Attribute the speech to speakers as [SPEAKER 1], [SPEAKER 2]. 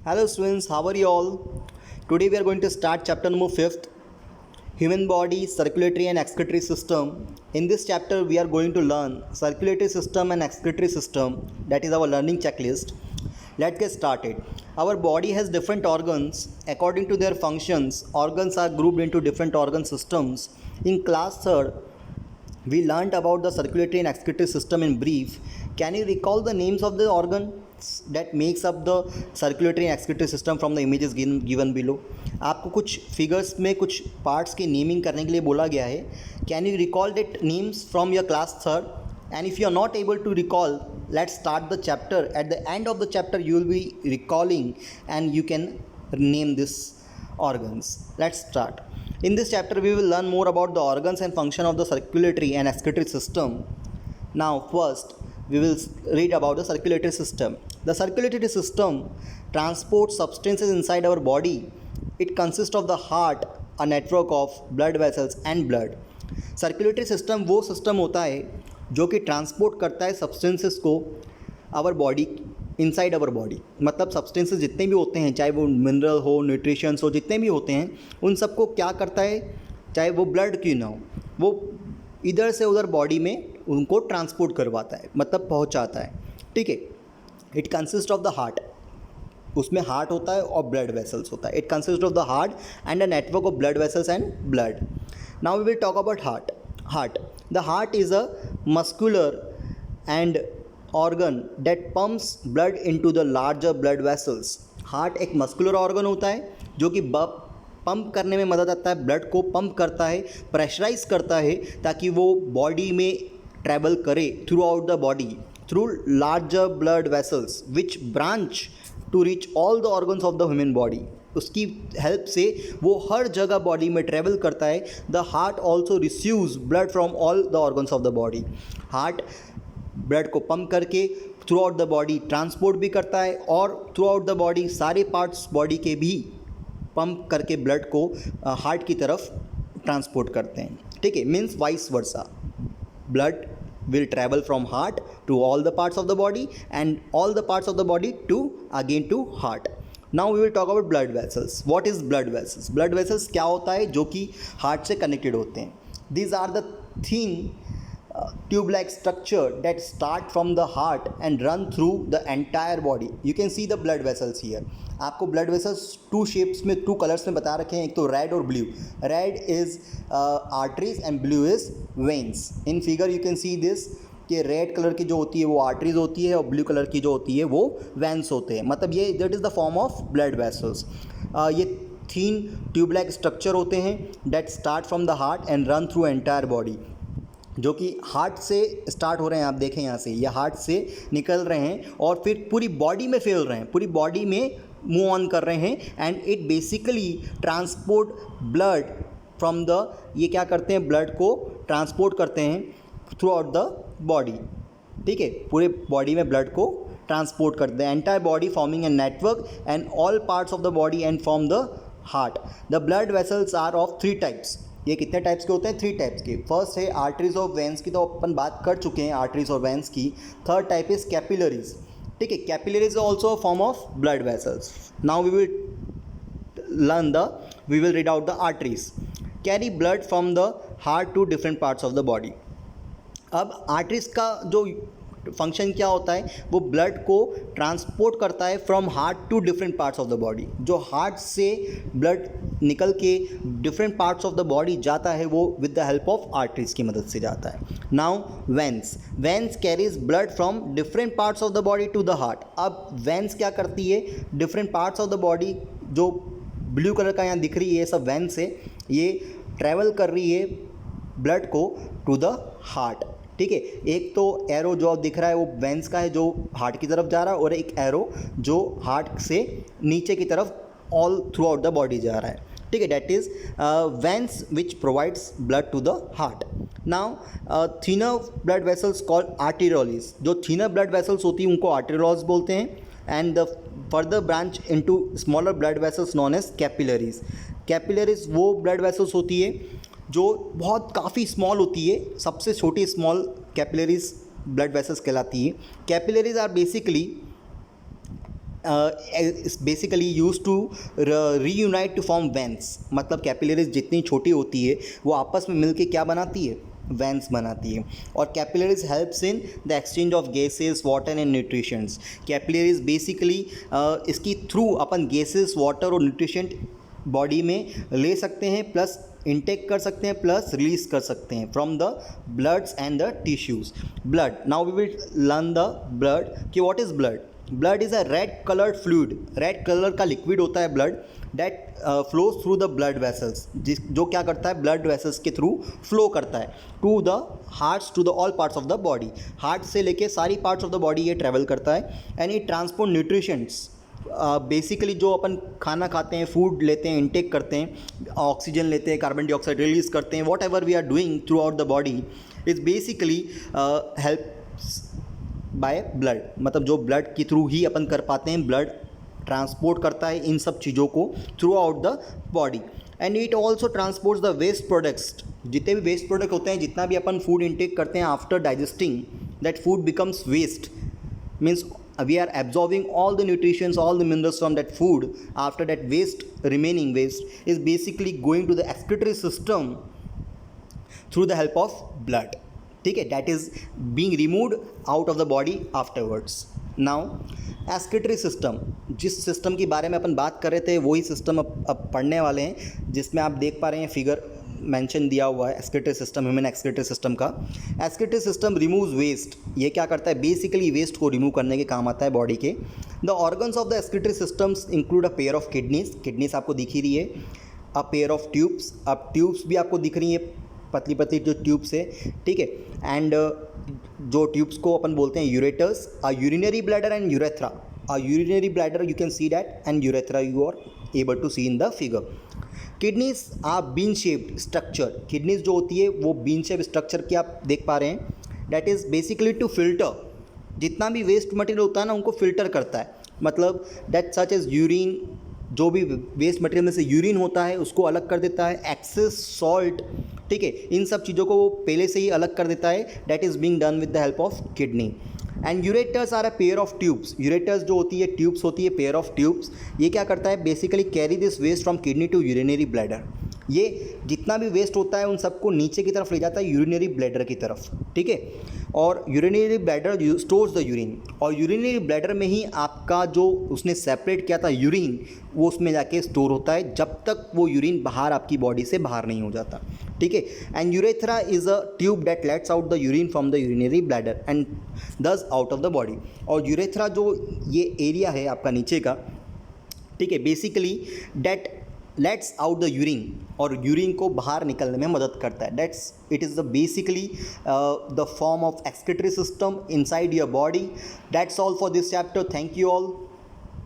[SPEAKER 1] Hello students, how are you all? Today we are going to start chapter number 5th, Human Body, Circulatory and Excretory System. In this chapter we are going to learn circulatory system and excretory system. That is our learning checklist. Let's get started. Our body has different organs. According to their functions, organs are grouped into different organ systems. In class 3rd, we learned about the circulatory and excretory system in brief. Can you recall the names of the organs that makes up the circulatory and excretory system from the images given below? आपको कुछ figures में कुछ parts की naming करने के लिए बोला गया है. Can you recall that names from your class 3rd? And if you are not able to recall, let's start the chapter. At the end of the chapter you will be recalling and you can name these organs. Let's start. In this chapter we will learn more about the organs and function of the circulatory and excretory system. Now first we will read about the circulatory system. The circulatory system transports substances inside our body. It consists of the heart, a network of blood vessels and blood. Circulatory system वो system होता है जो कि transport करता है substances को our body, inside our body. मतलब substances जितने भी होते हैं, चाहे वो मिनरल हो, न्यूट्रिशंस हो, जितने भी होते हैं, उन सबको क्या करता है, चाहे वो ब्लड क्यों ना हो, वो इधर से उधर बॉडी में उनको ट्रांसपोर्ट करवाता है, मतलब पहुंचाता है. ठीक है. It consist of the heart. उसमें हार्ट होता है और ब्लड वेसल्स होता है. It consist of the heart and a network of blood vessels and blood. Now we will talk about heart. The heart is a muscular and organ that pumps blood into the larger blood vessels. Heart एक muscular organ होता है जो कि pump करने में मदद आता है, ब्लड को पंप करता है, प्रेशराइज करता है ताकि वो बॉडी में ट्रैवल करे throughout the body through larger blood vessels which branch to reach all the organs of the human body. उसकी हेल्प से वो हर जगह बॉडी में ट्रैवल करता है. The heart also receives blood from all the organs of the body. Heart blood को pump करके throughout the body transport भी करता है और थ्रू आउट द बॉडी सारे पार्ट्स बॉडी के भी पंप करके ब्लड को हार्ट की तरफ ट्रांसपोर्ट करते हैं. ठीक है. Means vice versa. Blood will travel from heart to all the parts of the body and all the parts of the body to again to heart. Now we will talk about blood vessels. What is blood vessels? Blood vessels क्या होता है जो कि heart से connected होते हैं. These are the thin tube-like structure that start from the heart and run through the entire body. You can see the blood vessels here. आपको blood vessels to shapes में, टू कलर्स में बता रखे हैं, एक तो रेड और blue. Red is arteries and blue is veins. In figure you can see this कि रेड कलर की जो होती है वो आर्टरीज होती है और ब्लू कलर की जो होती है वो वेन्स होते हैं. मतलब ये that is the form of blood vessels. ये थीन ट्यूब लाइक स्ट्रक्चर होते हैं that start from the heart and run through entire body. जो कि हार्ट से स्टार्ट हो रहे हैं. आप देखें यहाँ से, ये हार्ट से निकल रहे हैं और फिर पूरी बॉडी में फैल रहे हैं, पूरी बॉडी में मूव ऑन कर रहे हैं. And it basically transport blood from the, ये क्या करते हैं, ब्लड को ट्रांसपोर्ट करते हैं थ्रू आउट द बॉडी. ठीक है. पूरे बॉडी में ब्लड को ट्रांसपोर्ट करते हैं. Entire body forming a network and all parts of the body and form the heart. The blood vessels are of 3 types. ये कितने टाइप्स के होते हैं? 3 टाइप्स के. फर्स्ट है आर्टरीज और वेन्स की, तो अपन बात कर चुके हैं आर्टरीज और वेन्स की. Third type is capillaries. ठीक है. Capillaries are also a form of blood vessels. Now we will read out the arteries. Carry blood from the heart to different parts of the body. अब arteries का जो function क्या होता है, वो blood को ट्रांसपोर्ट करता है from heart to different parts of the body. जो हार्ट से ब्लड निकल के different parts of the body जाता है वो with the help of arteries की मदद से जाता है. Now veins carries blood from different parts of the body to the heart. अब वेन्स क्या करती है, different parts of the body, जो ब्लू कलर का यहाँ दिख रही है सब वेन्स है, ये ट्रैवल कर रही है ब्लड को टू द हार्ट. ठीक है. एक तो एरो जो दिख रहा है वो वेन्स का है जो हार्ट की तरफ जा रहा है, और एक एरो जो हार्ट से नीचे की तरफ all throughout the body जा रहा है. ठीक है. That is veins which provides blood to the heart. Now thinner blood vessels called arterioles. जो थीनर ब्लड वेसल्स होती हैं उनको आर्टेरियोल्स बोलते हैं. And the further branch into smaller blood vessels known as capillaries. Capillaries वो blood vessels होती है जो बहुत काफ़ी स्मॉल होती है. सबसे छोटी स्मॉल कैपिलरीज ब्लड वेसल्स कहलाती है. Capillaries are basically is basically use to reunite to form veins, मतलब कैपिलरीज जितनी छोटी होती है वो आपस में मिलके क्या बनाती है, वेंस बनाती है। और capillaries helps in the exchange of gases, water and nutritions. Capillaries basically इसकी थ्रू अपन गैसेस, वाटर और न्यूट्रिशन बॉडी में ले सकते हैं, प्लस इंटेक कर सकते हैं, प्लस रिलीज कर सकते हैं from the bloods and the tissues. Blood, now we will learn the blood कि what is blood. Blood is a red coloured fluid, red colour का लिक्विड होता है blood, that flows through the blood vessels, जो क्या करता है, blood vessels के through flow करता है to the hearts, to the all parts of the body. Heart से लेके सारी पार्ट्स ऑफ द बॉडी ये ट्रेवल करता है and it transport nutritions. Basically जो अपन खाना खाते हैं, फूड लेते हैं, इंटेक करते हैं, ऑक्सीजन लेते हैं, कार्बन डाइऑक्साइड रिलीज करते हैं, whatever we are doing throughout the body is basically helps by blood, मतलब जो ब्लड के थ्रू ही अपन कर पाते हैं। ब्लड ट्रांसपोर्ट करता है इन सब चीज़ों को throughout the body and it also transports the waste products. जितने भी वेस्ट प्रोडक्ट होते हैं, जितना भी अपन फूड इंटेक करते हैं, after digesting that food becomes waste, means we are absorbing all the nutrients, all the minerals from that food. After that waste, remaining waste is basically going to the excretory system through the help of blood. ठीक है, that is being removed out of the body afterwards. Now excretory system, जिस system के बारे में अपन बात कर रहे थे वही सिस्टम अब पढ़ने वाले हैं, जिसमें आप देख पा रहे हैं फिगर मेंशन दिया हुआ है excretory system, human excretory system का। एक्सक्रीटरी सिस्टम रिमूव्स वेस्ट, ये क्या करता है, बेसिकली वेस्ट को रिमूव करने के काम आता है बॉडी के। The organs of the excretory systems include a pair of kidneys, kidneys आपको दिख ही रही है, अ पेयर ऑफ ट्यूब्स, अब ट्यूब्स भी आपको दिख रही है, पतली पतली जो ट्यूब्स है, ठीक है, एंड जो ट्यूब्स को अपन बोलते हैं ureters, a urinary bladder and urethra. A urinary bladder you can see that and urethra you are able to see in the figure. Kidneys are bean shaped structure, kidneys जो होती है वो bean shape structure की आप देख पा रहे हैं, that is basically to filter, जितना भी वेस्ट मटेरियल होता है ना उनको फिल्टर करता है, मतलब दैट सच एज यूरिन, जो भी वेस्ट मटेरियल में से यूरिन होता है उसको अलग कर देता है, एक्सेस सॉल्ट, ठीक है, इन सब चीज़ों को वो पहले से ही अलग कर देता है, that is being done with the help of kidney. And ureters are a pair of tubes, ureters जो होती है ट्यूब्स होती है, पेयर ऑफ ट्यूब्स, ये क्या करता है, basically carry this waste from kidney to urinary bladder. ये जितना भी वेस्ट होता है उन सबको नीचे की तरफ ले जाता है यूरिनरी ब्लैडर की तरफ, ठीक है, और urinary bladder stores the urine, और यूरिनरी ब्लैडर में ही आपका जो उसने सेपरेट किया था यूरिन वो उसमें जाके स्टोर होता है जब तक वो यूरिन बाहर आपकी बॉडी से बाहर नहीं हो जाता, ठीक है। And urethra is a tube that let's out the urine from the urinary bladder and दस आउट ऑफ द बॉडी। और यूरेथ्रा जो ये एरिया है आपका नीचे का, ठीक है, basically that let's out the urine, और यूरिन को बाहर निकलने में मदद करता है, that's it is the basically the form of excretory system inside your body. That's all for this chapter, thank you all.